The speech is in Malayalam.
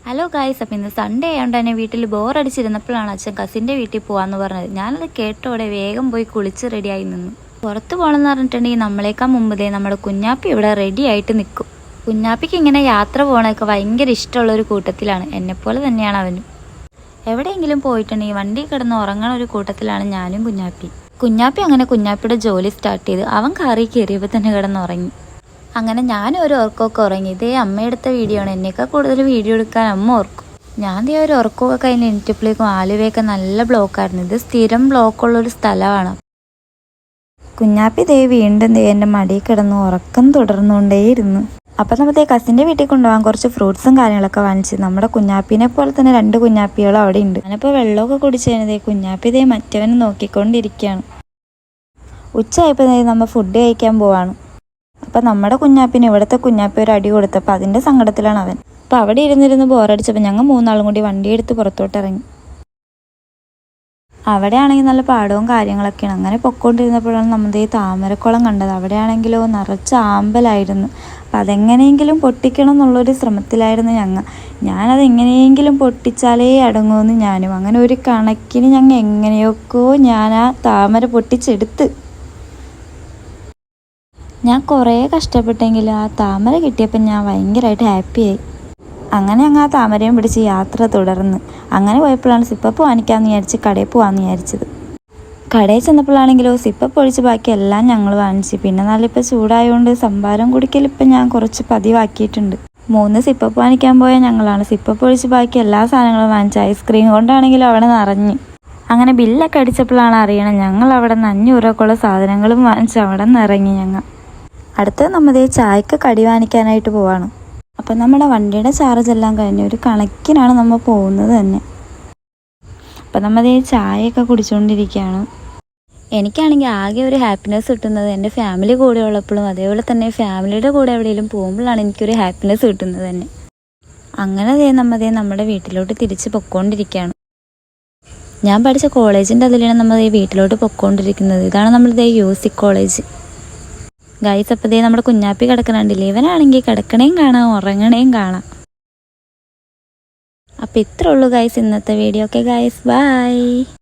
ഹലോ ഗായ്സ്, അപ്പം ഇന്ന് സൺഡേ ആയതുകൊണ്ട് തന്നെ വീട്ടിൽ ബോറടിച്ചിരുന്നപ്പോഴാണ് അച്ഛൻ കസിൻ്റെ വീട്ടിൽ പോകാമെന്ന് പറഞ്ഞത്. ഞാനത് കേട്ടോടെ വേഗം പോയി കുളിച്ച് റെഡിയായി നിന്നു. പുറത്ത് പോകണമെന്ന് പറഞ്ഞിട്ടുണ്ടെങ്കിൽ നമ്മളേക്കാൾ മുമ്പേ നമ്മുടെ കുഞ്ഞാപ്പി ഇവിടെ റെഡി ആയിട്ട് നിൽക്കും. കുഞ്ഞാപ്പിക്ക് ഇങ്ങനെ യാത്ര പോകണമൊക്കെ ഭയങ്കര ഇഷ്ടമുള്ളൊരു കൂട്ടത്തിലാണ്. എന്നെപ്പോലെ തന്നെയാണ് അവനും. എവിടെയെങ്കിലും പോയിട്ടുണ്ടെങ്കിൽ വണ്ടി കിടന്ന് ഉറങ്ങണ ഒരു കൂട്ടത്തിലാണ് ഞാനും കുഞ്ഞാപ്പി അങ്ങനെ കുഞ്ഞാപ്പിയുടെ ജോലി സ്റ്റാർട്ട് ചെയ്ത് അവൻ കാറി കയറിയപ്പോൾ തന്നെ കിടന്നുറങ്ങി. അങ്ങനെ ഞാനും ഒരു ഉറക്കമൊക്കെ ഉറങ്ങി. ഇതേ അമ്മയെടുത്ത വീഡിയോ ആണ്. എന്നേക്കാൾ കൂടുതൽ വീഡിയോ എടുക്കാൻ അമ്മ ഓർക്കും. ഞാൻ ദേ ഒരു ഉറക്കമൊക്കെ കഴിഞ്ഞ് എണീറ്റപ്പോഴേക്കും ആലുവയൊക്കെ നല്ല ബ്ലോക്കായിരുന്നു. ഇത് സ്ഥിരം ബ്ലോക്കുള്ളൊരു സ്ഥലമാണ്. കുഞ്ഞാപ്പി ദേ വീണ്ടും എൻ്റെ മടിയിൽ കിടന്ന് ഉറക്കം തുടർന്നുകൊണ്ടേയിരുന്നു. അപ്പം നമ്മൾ കസിൻ്റെ വീട്ടിൽ കൊണ്ടുപോകാൻ കുറച്ച് ഫ്രൂട്ട്സും കാര്യങ്ങളൊക്കെ വാങ്ങിച്ച് നമ്മുടെ കുഞ്ഞാപ്പിനെ പോലെ തന്നെ 2 കുഞ്ഞാപ്പികളും അവിടെ ഉണ്ട്. ഞാനിപ്പോൾ വെള്ളമൊക്കെ കുടിച്ച് കഴിഞ്ഞതേ കുഞ്ഞാപ്പി ദേ മറ്റവനെ നോക്കിക്കൊണ്ടിരിക്കുകയാണ്. ഉച്ചയായപ്പോൾ നമ്മൾ ഫുഡ് കഴിക്കാൻ പോവാണ്. അപ്പം നമ്മുടെ കുഞ്ഞാപ്പിന് ഇവിടുത്തെ കുഞ്ഞാപ്പി ഒരു അടി കൊടുത്തപ്പോൾ അതിൻ്റെ സങ്കടത്തിലാണ് അവൻ. അപ്പോൾ അവിടെ ഇരുന്നിരുന്ന് ബോറടിച്ചപ്പോൾ ഞങ്ങൾ 3 കൂടി വണ്ടിയെടുത്ത് പുറത്തോട്ട് ഇറങ്ങി. അവിടെ ആണെങ്കിൽ നല്ല പാടവും കാര്യങ്ങളൊക്കെയാണ്. അങ്ങനെ പൊക്കോണ്ടിരുന്നപ്പോഴാണ് നമ്മുടെ ഈ താമരക്കുളം കണ്ടത്. അവിടെ ആണെങ്കിലോ നിറച്ച് ആമ്പലായിരുന്നു. അപ്പം അതെങ്ങനെയെങ്കിലും പൊട്ടിക്കണം എന്നുള്ളൊരു ശ്രമത്തിലായിരുന്നു ഞാനത് എങ്ങനെയെങ്കിലും പൊട്ടിച്ചാലേ അടങ്ങുമെന്ന് ഞാനും. അങ്ങനെ ഒരു കണക്കിന് ഞങ്ങൾ എങ്ങനെയൊക്കെയോ ഞാൻ ആ താമര പൊട്ടിച്ചെടുത്ത്. ഞാൻ കുറേ കഷ്ടപ്പെട്ടെങ്കിലും ആ താമര കിട്ടിയപ്പോൾ ഞാൻ ഭയങ്കരമായിട്ട് ഹാപ്പിയായി. അങ്ങനെ ഞങ്ങൾ ആ താമരയും പിടിച്ച് യാത്ര തുടർന്ന് അങ്ങനെ പോയപ്പോഴാണ് സിപ്പപ്പ് വാങ്ങിക്കാമെന്ന് വിചാരിച്ച് കടയിൽ പോകാമെന്ന് വിചാരിച്ചത്. കടയിൽ ചെന്നപ്പോഴാണെങ്കിലോ സിപ്പപ്പ് ഒഴിച്ച് ബാക്കി എല്ലാം ഞങ്ങൾ വാങ്ങിച്ച്. പിന്നെ നല്ലിപ്പോൾ ചൂടായതുകൊണ്ട് സംഭാരം കുടിക്കലിപ്പോൾ ഞാൻ കുറച്ച് പതിവാക്കിയിട്ടുണ്ട്. 3 സിപ്പപ്പ് വാങ്ങിക്കാൻ പോയ ഞങ്ങളാണ് സിപ്പപ്പ് ഒഴിച്ച് ബാക്കി എല്ലാ സാധനങ്ങളും വാങ്ങിച്ച്. ഐസ്ക്രീം കൊണ്ടാണെങ്കിലും അവിടെ നിറഞ്ഞ്. അങ്ങനെ ബില്ലൊക്കെ അടിച്ചപ്പോഴാണ് അറിയണം ഞങ്ങൾ അവിടെ നിന്ന് 500 രൂപക്കുള്ള സാധനങ്ങളും വാങ്ങിച്ച് അവിടെ നിന്ന് ഇറങ്ങി. അടുത്ത് നമ്മൾ ചായക്ക് കടി വാങ്ങിക്കാനായിട്ട് പോവാണ്. അപ്പം നമ്മുടെ വണ്ടിയുടെ ചാർജ് എല്ലാം കഴിഞ്ഞ് ഒരു കണക്കിനാണ് നമ്മൾ പോകുന്നത് തന്നെ. അപ്പം നമ്മൾ ചായയൊക്കെ കുടിച്ചുകൊണ്ടിരിക്കുകയാണ്. എനിക്കാണെങ്കിൽ ആകെ ഒരു ഹാപ്പിനെസ് കിട്ടുന്നത് എൻ്റെ ഫാമിലി കൂടെ ഉള്ളപ്പോഴും അതേപോലെ തന്നെ ഫാമിലിയുടെ കൂടെ എവിടെയെങ്കിലും പോകുമ്പോഴാണ് എനിക്കൊരു ഹാപ്പിനെസ് കിട്ടുന്നത് തന്നെ. അങ്ങനെ നമ്മുടെ വീട്ടിലോട്ട് തിരിച്ച് പൊയ്ക്കൊണ്ടിരിക്കുകയാണ്. ഞാൻ പഠിച്ച കോളേജിൻ്റെ അതിലാണ് നമ്മൾ വീട്ടിലോട്ട് പൊയ്ക്കൊണ്ടിരിക്കുന്നത്. ഇതാണ് നമ്മുടെ UC കോളേജ്. ഗൈസ്, അപ്പോൾ നമ്മുടെ കുഞ്ഞാപ്പി കിടക്കണുണ്ടല്ലേ, ഇവനാണെങ്കിൽ കിടക്കണേയും കാണാം ഉറങ്ങണേയും കാണാം. അപ്പോൾ ഇത്രേ ഉള്ളൂ ഗൈസ് ഇന്നത്തെ വീഡിയോ. Okay guys, by.